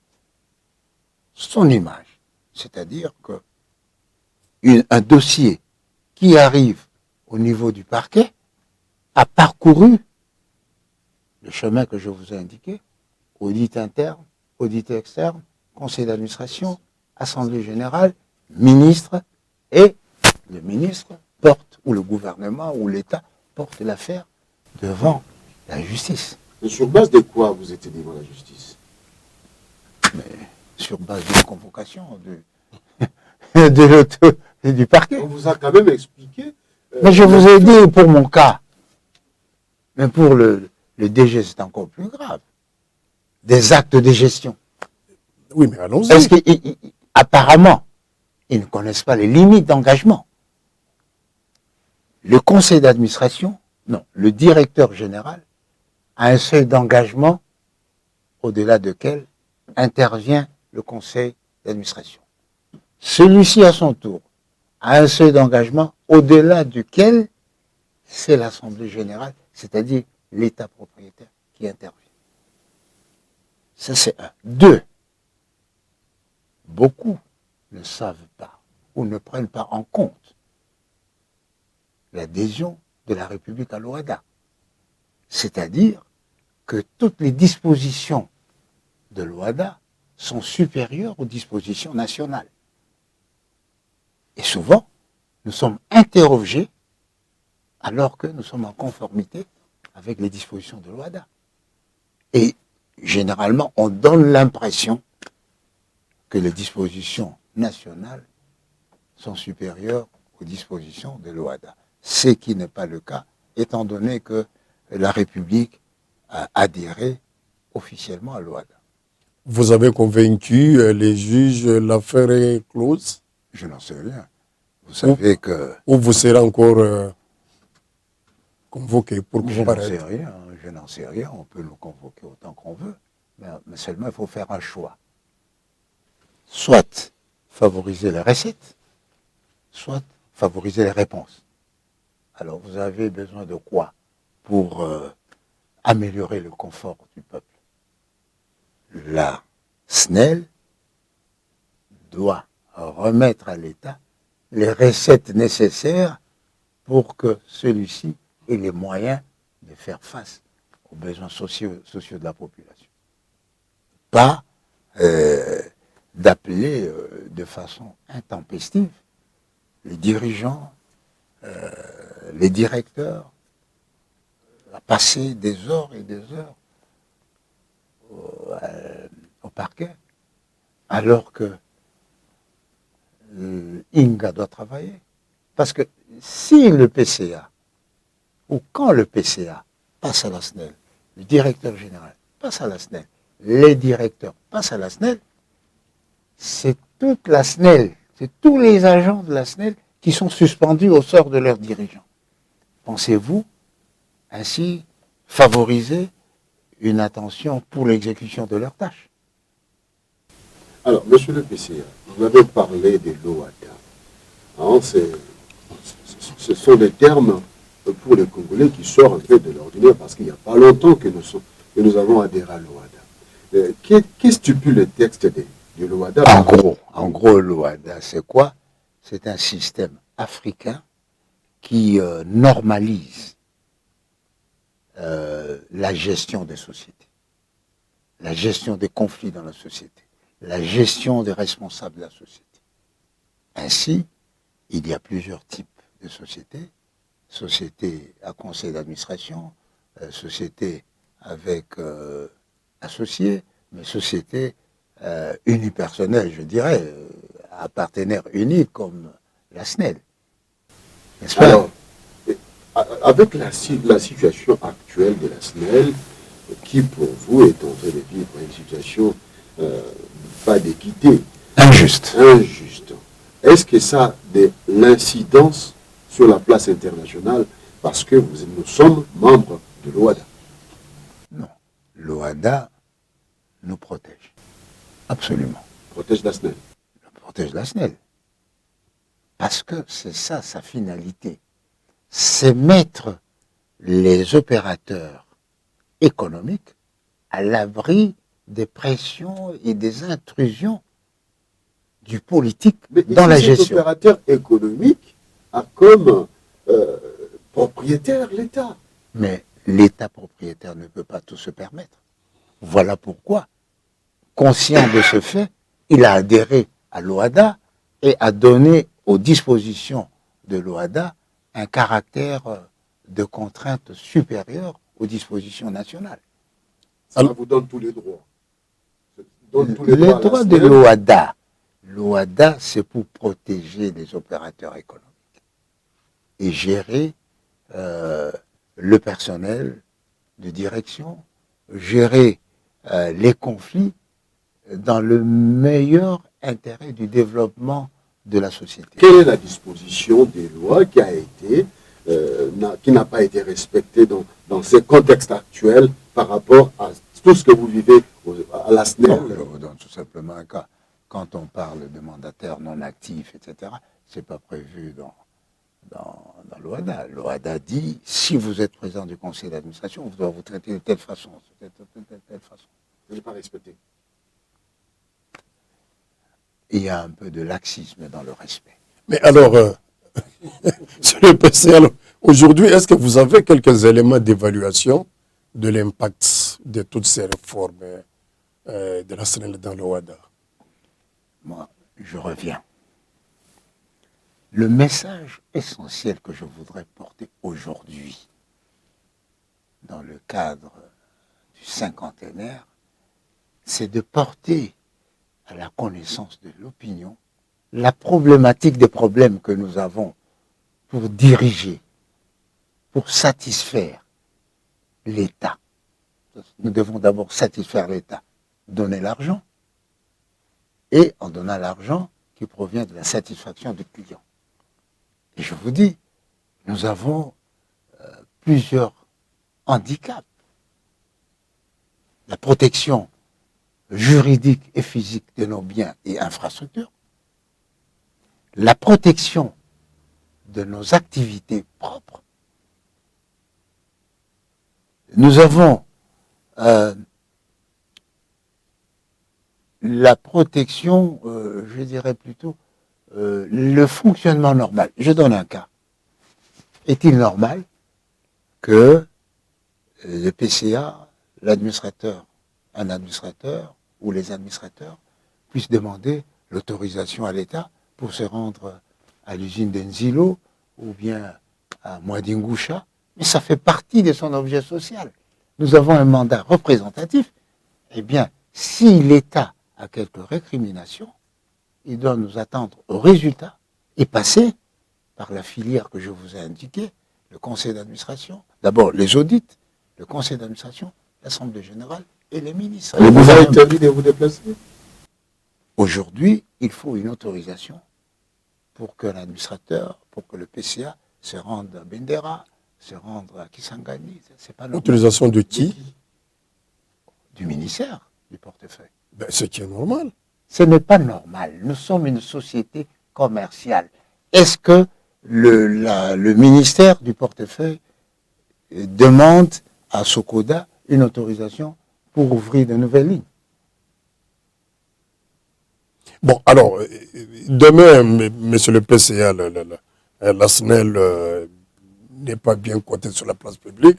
Son image, c'est-à-dire que un dossier qui arrive au niveau du parquet a parcouru le chemin que je vous ai indiqué, audit interne, audit externe, conseil d'administration, assemblée générale, ministre, et le ministre porte, ou le gouvernement, ou l'État porte l'affaire devant la justice. Et sur base de quoi vous étiez devant la justice? Mais sur base d'une convocation du parquet. On vous a quand même expliqué. Mais je vous ai dit pour mon cas. Mais pour le DG, c'est encore plus grave. Des actes de gestion. Oui, mais allons-y. Parce qu'apparemment, ils ne connaissent pas les limites d'engagement. Le conseil d'administration, non, le directeur général a un seuil d'engagement au-delà duquel intervient le conseil d'administration. Celui-ci, à son tour, a un seuil d'engagement au-delà duquel c'est l'Assemblée générale, c'est-à-dire l'État propriétaire qui intervient. Ça, c'est un. Deux, beaucoup ne savent pas ou ne prennent pas en compte l'adhésion de la République à l'OHADA. C'est-à-dire que toutes les dispositions de l'OHADA sont supérieures aux dispositions nationales. Et souvent, nous sommes interrogés alors que nous sommes en conformité avec les dispositions de l'OHADA. Et généralement, on donne l'impression que les dispositions nationales sont supérieures aux dispositions de l'OHADA. Ce qui n'est pas le cas, étant donné que la République a adhéré officiellement à l'OHADA. Vous avez convaincu les juges, l'affaire est close? Je n'en sais rien. Vous savez que... Ou vous serez encore convoqué pour comparaître? Je n'en sais rien. On peut nous convoquer autant qu'on veut. Mais seulement, il faut faire un choix. Soit favoriser les recettes, soit favoriser les réponses. Alors, vous avez besoin de quoi pour améliorer le confort du peuple? La SNEL doit remettre à l'État les recettes nécessaires pour que celui-ci ait les moyens de faire face aux besoins sociaux de la population. Pas d'appeler de façon intempestive les dirigeants, les directeurs, à passer des heures et des heures au parquet, alors que Inga doit travailler. Parce que si le PCA, ou quand le PCA passe à la SNEL, le directeur général passe à la SNEL, les directeurs passent à la SNEL, c'est toute la SNEL, c'est tous les agents de la SNEL qui sont suspendus au sort de leurs dirigeants. Pensez-vous ainsi favoriser une attention pour l'exécution de leurs tâches? Alors, monsieur le PCA, vous avez parlé de l'OHADA. Hein, ce sont des termes pour les Congolais qui sortent de l'ordinaire parce qu'il n'y a pas longtemps que nous avons adhéré à l'OHADA. Qu'est-ce stipule le texte de l'OHADA? En gros, l'OHADA, c'est quoi? C'est un système africain qui normalise la gestion des sociétés, la gestion des conflits dans la société, la gestion des responsables de la société. Ainsi, il y a plusieurs types de sociétés. Société à conseil d'administration, société avec associés, mais société unipersonnelle, je dirais, à partenaire unique comme la SNEL. N'est-ce pas? Alors, avec la situation actuelle de la SNEL, qui pour vous est en train de vivre une situation pas d'équité, Injuste. est-ce que ça a de l'incidence sur la place internationale parce que nous sommes membres de l'OHADA? Non. L'OHADA nous protège. Absolument. Protège la SNEL. Protège la SNEL. Parce que c'est ça sa finalité. C'est mettre les opérateurs économiques à l'abri des pressions et des intrusions du politique dans la gestion. Cet opérateur économique a comme propriétaire l'État. Mais l'État propriétaire ne peut pas tout se permettre. Voilà pourquoi, conscient de ce fait, il a adhéré à l'OHADA et a donné aux dispositions de l'OHADA un caractère de contrainte supérieure aux dispositions nationales. Ça vous donne tous les droits. Les droits de l'OHADA. L'OHADA, c'est pour protéger les opérateurs économiques et gérer le personnel de direction, gérer les conflits dans le meilleur intérêt du développement de la société. Quelle est la disposition des lois qui n'a pas été respectée dans ce contexte actuel par rapport à tout ce que vous vivez à la SNEL? Je vous donne tout simplement un cas. Quand on parle de mandataires non actifs, etc., ce n'est pas prévu dans l'OHADA. L'OHADA dit, si vous êtes président du conseil d'administration, on doit vous traiter de telle façon, de telle façon. Je n'ai pas respecté. Il y a un peu de laxisme dans le respect. Mais alors, sur le PCA, aujourd'hui, est-ce que vous avez quelques éléments d'évaluation de l'impact de toutes ces réformes de la SNEL dans l'OHADA? Moi, je reviens. Le message essentiel que je voudrais porter aujourd'hui, dans le cadre du cinquantenaire, c'est de porter à la connaissance de l'opinion la problématique des problèmes que nous avons pour diriger, pour satisfaire l'État. Nous devons d'abord satisfaire l'État, donner l'argent, et en donnant l'argent qui provient de la satisfaction du client. Et je vous dis, nous avons plusieurs handicaps. La protection juridique et physique de nos biens et infrastructures, la protection de nos activités propres. Nous avons la protection, je dirais plutôt, le fonctionnement normal. Je donne un cas. Est-il normal que le PCA, un administrateur ou les administrateurs puissent demander l'autorisation à l'État pour se rendre à l'usine d'Enzilo ou bien à Mwadingusha? Mais ça fait partie de son objet social. Nous avons un mandat représentatif. Eh bien, si l'État a quelques récriminations, il doit nous attendre au résultat et passer par la filière que je vous ai indiquée, le conseil d'administration, d'abord les audits, le conseil d'administration, l'Assemblée générale et les ministres. Et vous avez interdit de vous déplacer? Aujourd'hui, il faut une autorisation pour que l'administrateur, pour que le PCA se rende à Bendera, se rendre à Kisangani. C'est pas normal. Autorisation de qui? Du ministère du portefeuille. Ben, ce qui est normal. Ce n'est pas normal. Nous sommes une société commerciale. Est-ce que le ministère du portefeuille demande à Sokoda une autorisation pour ouvrir de nouvelles lignes? Bon, alors, demain, monsieur le PCA, la SNEL n'est pas bien cotée sur la place publique.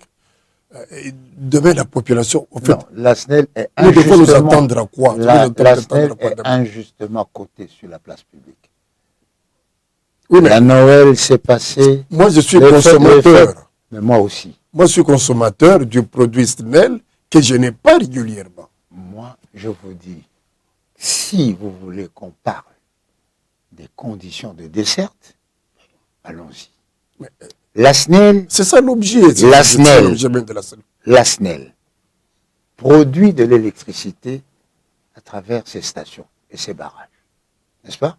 Demain, la population, en fait, non, la SNEL est nous devons nous injustement, attendre à quoi? la SNEL est injustement cotée sur la place publique. Oui, mais La Noël s'est passée. moi, je suis les consommateur. fêtes, mais moi aussi. Moi, je suis consommateur du produit SNEL que je n'ai pas régulièrement. Moi, je vous dis, si vous voulez qu'on parle des conditions de desserte, allons-y. La SNEL, C'est ça l'objet. La C'est SNEL. l'objet même de la SNEL. la SNEL produit de l'électricité à travers ses stations et ses barrages, n'est-ce pas?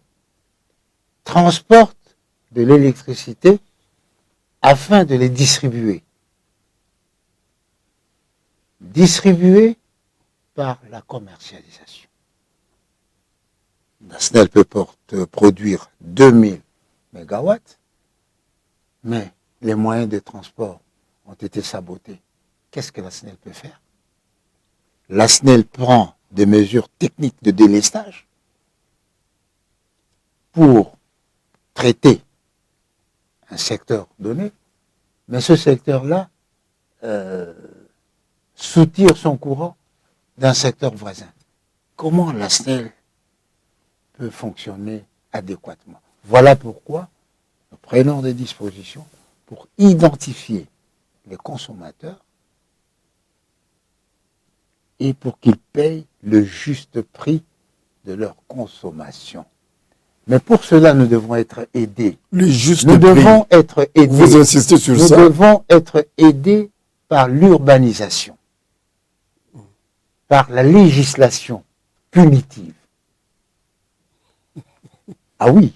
Transporte de l'électricité afin de les distribuer. Distribuer par la commercialisation. La SNEL peut produire 2000 mégawatts, mais les moyens de transport ont été sabotés. Qu'est-ce que la SNEL peut faire? La SNEL prend des mesures techniques de délestage pour traiter un secteur donné, mais ce secteur-là soutire son courant d'un secteur voisin. Comment la SNEL peut fonctionner adéquatement? Voilà pourquoi nous prenons des dispositions pour identifier les consommateurs et pour qu'ils payent le juste prix de leur consommation. Mais pour cela, nous devons être aidés. Le juste Nous prix. devons être aidés. Vous insistez sur Nous ça? devons être aidés par l'urbanisation, par la législation punitive. Ah oui,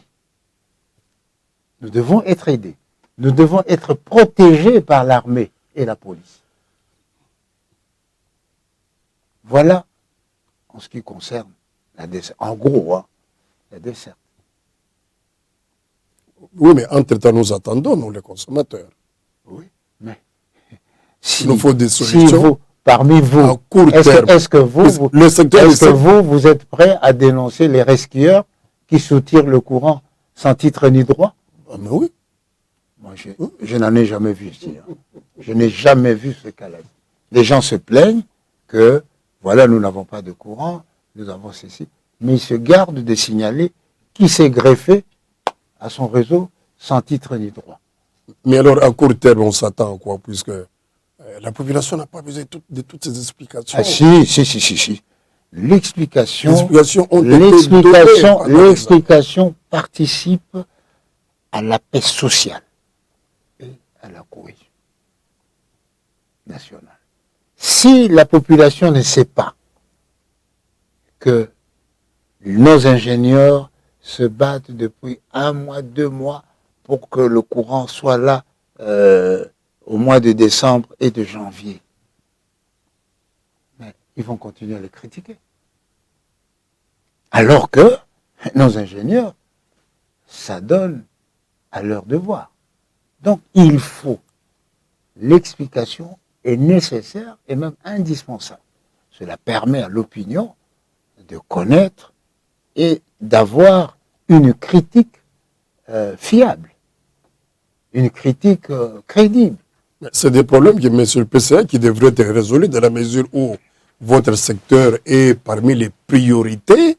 nous devons être aidés. Nous devons être protégés par l'armée et la police. Voilà en ce qui concerne la desserte. En gros, hein, la desserte. Oui, mais entre-temps, nous attendons, nous, les consommateurs. Oui, mais Il nous faut des si solutions vous, parmi vous, à court terme. est-ce que vous, Le secteur est-ce que vous êtes prêts à dénoncer les resquilleurs qui soutirent le courant sans titre ni droit? Ah, mais oui. Moi, je n'en ai jamais vu ici. Hein. Je n'ai jamais vu ce cas-là. Les gens se plaignent que, voilà, nous n'avons pas de courant, nous avons ceci. Mais ils se gardent de signaler qui s'est greffé à son réseau sans titre ni droit. Mais alors, à court terme, on s'attend à quoi? Puisque la population n'a pas besoin de toutes ces explications. Ah, si. L'explication participe à la paix sociale et à la cohésion nationale. Si la population ne sait pas que nos ingénieurs se battent depuis 1 mois, 2 mois pour que le courant soit là au mois de décembre et de janvier, mais ils vont continuer à les critiquer. Alors que nos ingénieurs s'adonnent à leur devoir. Donc il faut, l'explication est nécessaire et même indispensable. Cela permet à l'opinion de connaître et d'avoir une critique fiable, une critique crédible. C'est des problèmes qui, monsieur le PCA, qui devraient être résolus dans la mesure où votre secteur est parmi les priorités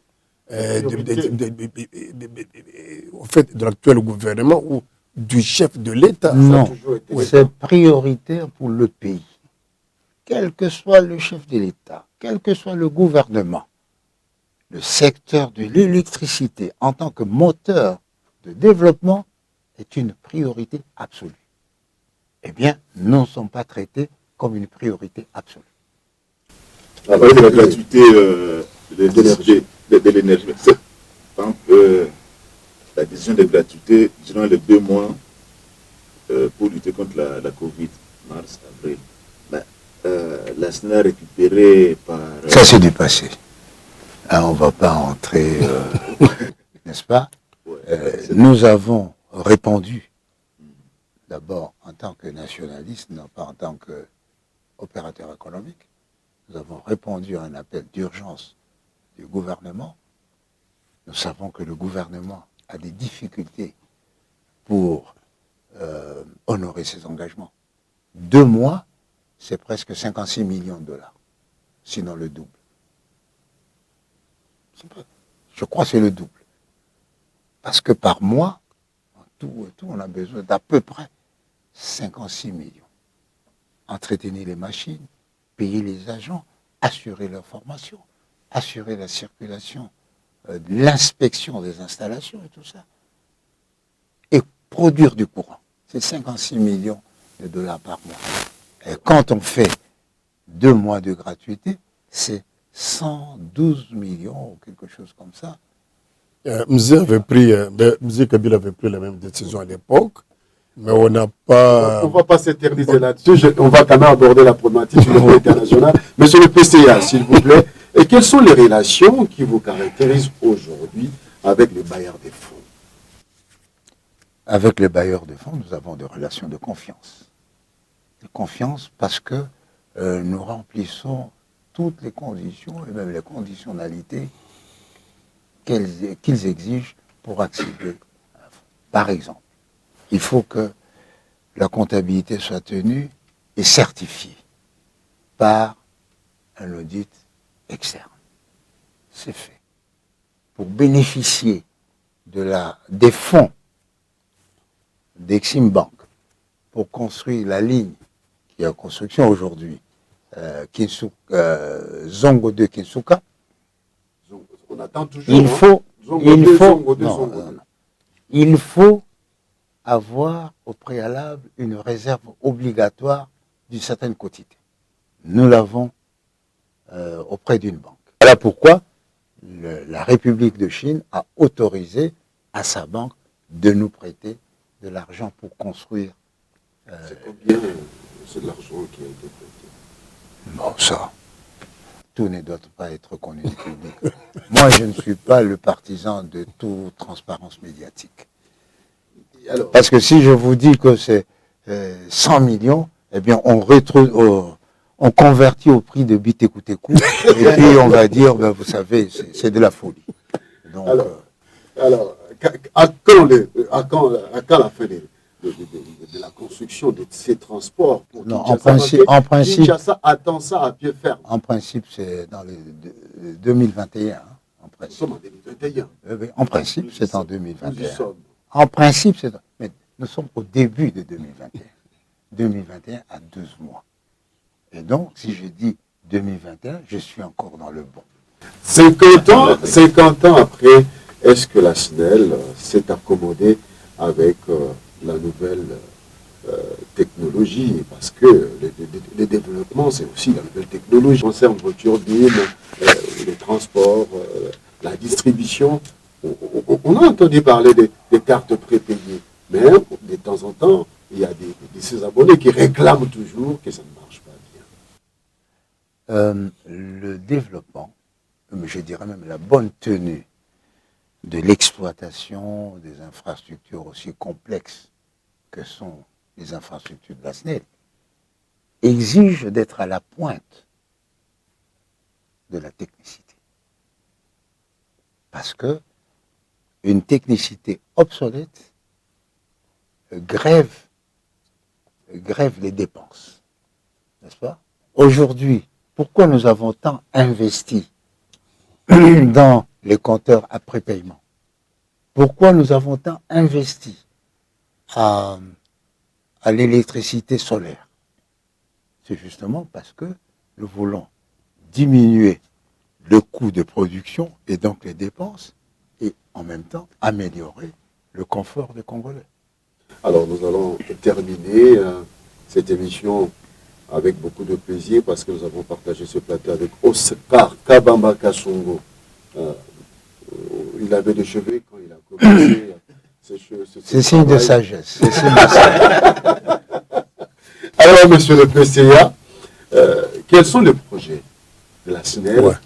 au fait, de l'actuel gouvernement ou du chef de l'État. Non, c'est prioritaire pour le pays. Quel que soit le chef de l'État, quel que soit le gouvernement, le secteur de l'électricité en tant que moteur de développement est une priorité absolue. Eh bien, nous ne sommes pas traités comme une priorité absolue. On va parler de la gratuité de l'énergie. Par exemple, la décision de gratuité durant les 2 mois pour lutter contre la Covid, mars, avril. La SNEL récupérée par... Ça, c'est du passé. On ne va pas entrer, n'est-ce pas? Nous avons répondu, d'abord en tant que nationaliste, non pas en tant qu'opérateur économique. Nous avons répondu à un appel d'urgence du gouvernement. Nous savons que le gouvernement a des difficultés pour honorer ses engagements. 2 mois, c'est presque 56 millions de dollars, sinon le double. Je crois que c'est le double. Parce que par mois, tout, on a besoin d'à peu près 56 millions. Entretenir les machines, payer les agents, assurer leur formation, assurer la circulation, l'inspection des installations et tout ça. Et produire du courant. C'est 56 millions de dollars par mois. Et quand on fait 2 mois de gratuité, c'est 112 millions ou quelque chose comme ça. Mzee Kabila avait pris la même décision à l'époque, mais on n'a pas... On ne va pas s'éterniser là-dessus, on va quand même aborder la problématique sur le plan international. Monsieur le PCA, s'il vous plaît, et quelles sont les relations qui vous caractérisent aujourd'hui avec les bailleurs des fonds? Avec les bailleurs de fonds, nous avons des relations de confiance. De confiance parce que nous remplissons toutes les conditions et même les conditionnalités qu'ils exigent pour accéder. Par exemple, il faut que la comptabilité soit tenue et certifiée par un audit externe. C'est fait. Pour bénéficier des fonds d'Exim Bank pour construire la ligne qui est en construction aujourd'hui, Zongo 2 Kinsuka, on attend toujours. Il faut avoir au préalable une réserve obligatoire d'une certaine quantité. Nous l'avons auprès d'une banque. Voilà pourquoi la République de Chine a autorisé à sa banque de nous prêter de l'argent pour construire. C'est combien c'est de l'argent qui a été prêté? Bon, ça, tout ne doit pas être connu du public. Moi, je ne suis pas le partisan de toute transparence médiatique. Alors, parce que si je vous dis que c'est 100 millions, eh bien, on convertit au prix de Bitekou-Tekou, et puis on va dire, ben, vous savez, c'est de la folie. Donc, alors à quand la fin de la construction de ces transports pour non, Kinshasa, en principe, Kinshasa attend ça à pied ferme. En principe, c'est dans le 2021. Hein, en Nous sommes en 2021. En principe, c'est en 2021. En principe, mais nous sommes au début de 2021. 2021 à 12 mois. Et donc, si je dis 2021, je suis encore dans le bon. 50 ans après, est-ce que la SNEL s'est accommodée avec la nouvelle technologie? Parce que le développement, c'est aussi la nouvelle technologie. Ça concerne vos turbines, les transports, la distribution. On a entendu parler des cartes prépayées, mais de temps en temps, il y a de ces abonnés qui réclament toujours que ça ne marche pas bien. Le développement, je dirais même la bonne tenue de l'exploitation des infrastructures aussi complexes que sont les infrastructures de la SNEL, exige d'être à la pointe de la technicité. Parce que une technicité obsolète grève les dépenses. N'est-ce pas? Aujourd'hui, pourquoi nous avons tant investi dans les compteurs après paiement? Pourquoi nous avons tant investi à l'électricité solaire? C'est justement parce que nous voulons diminuer le coût de production et donc les dépenses et en même temps améliorer le confort des Congolais. Alors nous allons terminer cette émission avec beaucoup de plaisir parce que nous avons partagé ce plateau avec Oscar Kabamba Kassongo. Il avait des cheveux quand il a commencé. C'est signe de sagesse. C'est signe de sagesse. Alors, monsieur le PCA, quels sont les projets de la SNEL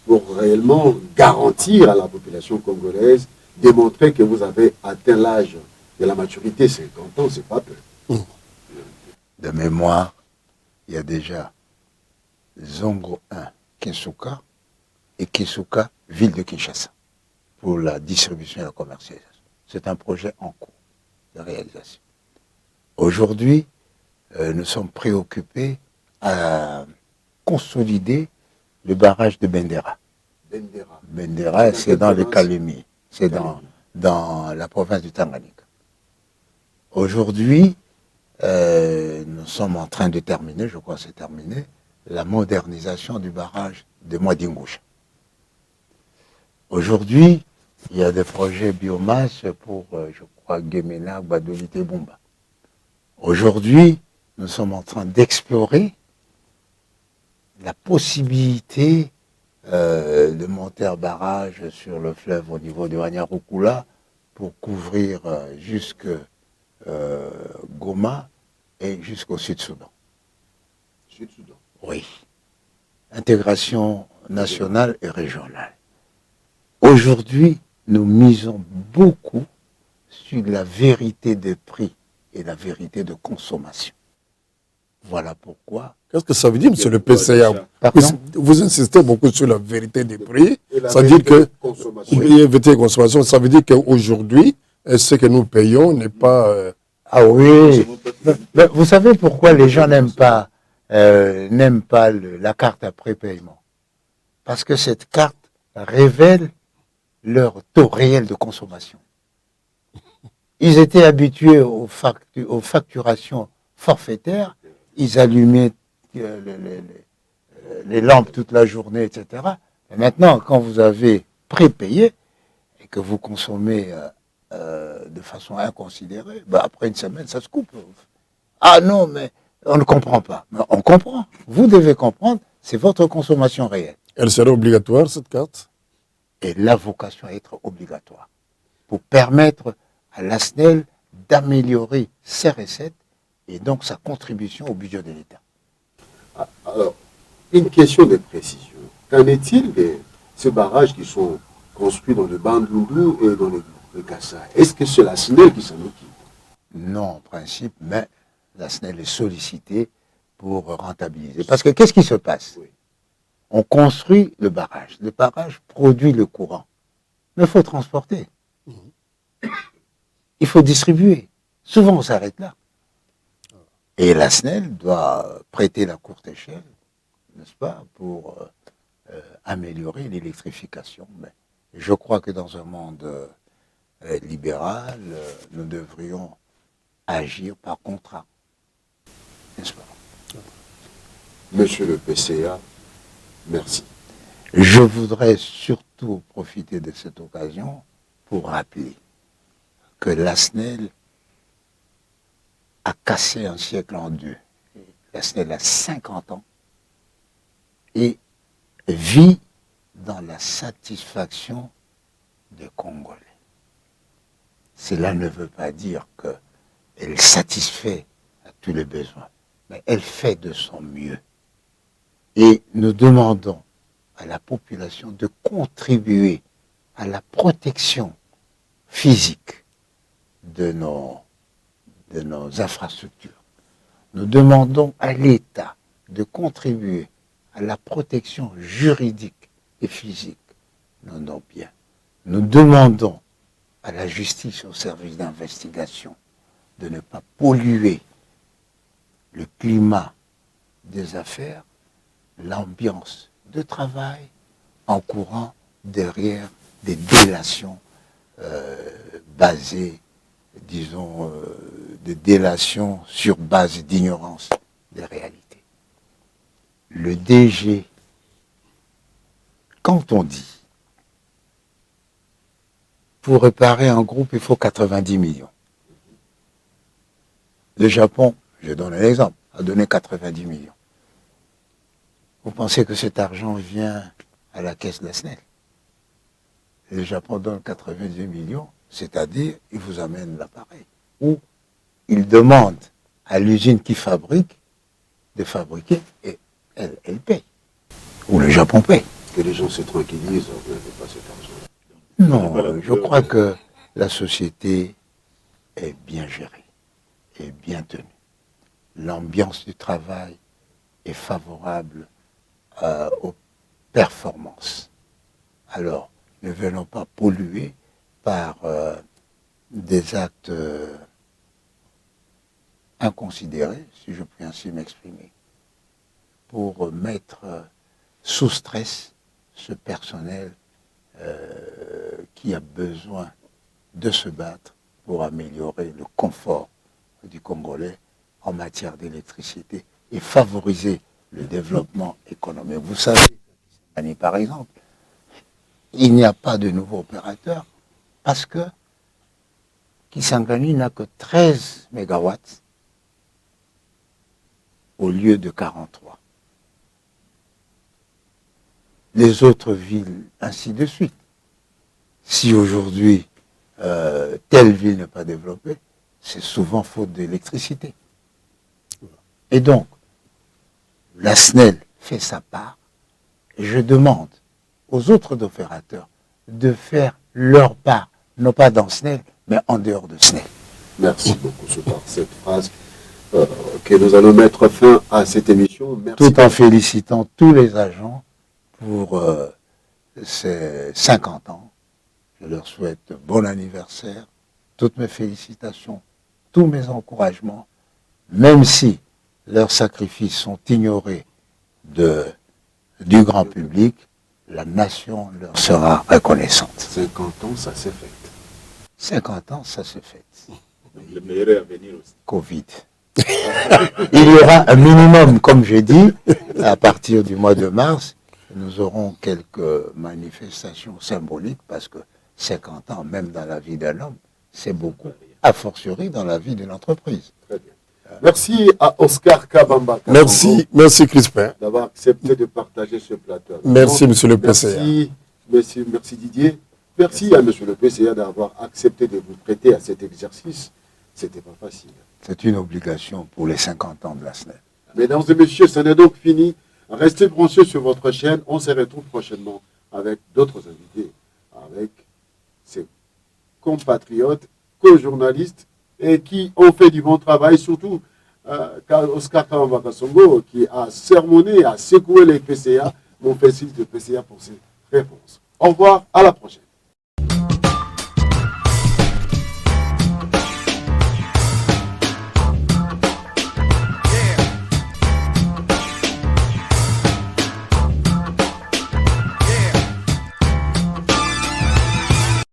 pour réellement garantir à la population congolaise, démontrer que vous avez atteint l'âge de la maturité? 50 ans, c'est pas peu. De mémoire, il y a déjà Zongo 1, Kinsuka, et Kinsuka, ville de Kinshasa, pour la distribution et la commercialisation. C'est un projet en cours de réalisation. Aujourd'hui, nous sommes préoccupés à consolider le barrage de Bendera. Bendera, c'est dans les Kalemi, c'est dans la province du Tanganyika. Aujourd'hui, nous sommes en train de terminer, je crois que c'est terminé, la modernisation du barrage de Mwadingusha. Aujourd'hui, il y a des projets biomasse pour, je crois, Gemena, Badoli, Tebumba. Aujourd'hui, nous sommes en train d'explorer la possibilité de monter un barrage sur le fleuve au niveau de Wanyarukula pour couvrir jusque Goma et jusqu'au Sud-Soudan. Sud-Soudan. Oui. Intégration nationale et régionale. Aujourd'hui, nous misons beaucoup sur la vérité des prix et la vérité de consommation. Voilà pourquoi. Qu'est-ce que ça veut dire, monsieur le PCA? Vous insistez beaucoup sur la vérité des prix. Ça veut dire que vérité de consommation, ça veut dire qu'aujourd'hui, ce que nous payons n'est pas. Ah oui. Mais vous savez pourquoi les gens n'aiment pas la carte après paiement? Parce que cette carte révèle leur taux réel de consommation. Ils étaient habitués aux facturations forfaitaires, ils allumaient les lampes toute la journée, etc. Et maintenant, quand vous avez prépayé et que vous consommez de façon inconsidérée, après une semaine, ça se coupe. Ah non, mais on ne comprend pas. Mais on comprend. Vous devez comprendre, c'est votre consommation réelle. Elle serait obligatoire, cette carte? Et la vocation à être obligatoire pour permettre à la SNEL d'améliorer ses recettes et donc sa contribution au budget de l'État. Alors, une question de précision. Qu'en est-il de ces barrages qui sont construits dans le Bandundu et dans le Kassai? Est-ce que c'est la SNEL qui s'en occupe? Non, en principe, mais la SNEL est sollicitée pour rentabiliser. Parce que qu'est-ce qui se passe? On construit le barrage produit le courant, mais il faut transporter. Il faut distribuer. Souvent, on s'arrête là. Et la SNEL doit prêter la courte échelle, n'est-ce pas, pour améliorer l'électrification. Mais je crois que dans un monde libérale, nous devrions agir par contrat. N'est-ce pas? Monsieur le PCA, merci. Je voudrais surtout profiter de cette occasion pour rappeler que la SNEL a cassé un siècle en deux. La SNEL a 50 ans et vit dans la satisfaction des Congolais. Cela ne veut pas dire qu'elle satisfait à tous les besoins, mais elle fait de son mieux. Et nous demandons à la population de contribuer à la protection physique de nos infrastructures. Nous demandons à l'État de contribuer à la protection juridique et physique de nos biens. Nous demandons à la justice, au service d'investigation, de ne pas polluer le climat des affaires, l'ambiance de travail, en courant derrière des délations basées, disons, des délations sur base d'ignorance des réalités. Le DG, quand on dit pour réparer un groupe, il faut 90 millions. Le Japon, je donne un exemple, a donné 90 millions. Vous pensez que cet argent vient à la caisse de la SNEL? Le Japon donne 90 millions, c'est-à-dire il vous amène l'appareil. Ou il demande à l'usine qui fabrique de fabriquer et elle paye. Ou le Japon paye. Que les gens se tranquillisent, vous n'avez pas cet argent. Non, je crois que la société est bien gérée, est bien tenue. L'ambiance du travail est favorable aux performances. Alors, ne venons pas polluer par des actes inconsidérés, si je puis ainsi m'exprimer, pour mettre sous stress ce personnel qui a besoin de se battre pour améliorer le confort du Congolais en matière d'électricité et favoriser le développement économique. Vous savez, par exemple, il n'y a pas de nouveau opérateur parce que Kisangani n'a que 13 mégawatts au lieu de 43. Les autres villes, ainsi de suite. Si aujourd'hui, telle ville n'est pas développée, c'est souvent faute d'électricité. Et donc, la SNEL fait sa part. Et je demande aux autres opérateurs de faire leur part, non pas dans SNEL, mais en dehors de SNEL. Merci beaucoup par cette phrase que nous allons mettre fin à cette émission. Merci. Tout en félicitant tous les agents pour ces 50 ans. Je leur souhaite bon anniversaire, toutes mes félicitations, tous mes encouragements, même si leurs sacrifices sont ignorés du grand public, la nation leur sera reconnaissante. 50 ans, ça s'est fait. 50 ans, ça se fait. Le meilleur est à venir aussi. Covid. Il y aura un minimum, comme j'ai dit, à partir du mois de mars, nous aurons quelques manifestations symboliques parce que 50 ans, même dans la vie d'un homme, c'est beaucoup, a fortiori dans la vie d'une entreprise. Très bien. Merci à Oscar Kabamba. Merci Crispin. D'avoir accepté de partager ce plateau. Merci, monsieur le PCA. Merci Didier. Merci à monsieur le PCA d'avoir accepté de vous prêter à cet exercice. C'était pas facile. C'est une obligation pour les 50 ans de la SNEL. Mesdames et messieurs, ce n'est donc fini. Restez branchés sur votre chaîne. On se retrouve prochainement avec d'autres invités, avec ses compatriotes, co-journalistes et qui ont fait du bon travail, surtout Oscar Kabamba Kassongo qui a sermonné, a secoué les PCA, mon fils de PCA pour ses réponses. Au revoir, à la prochaine.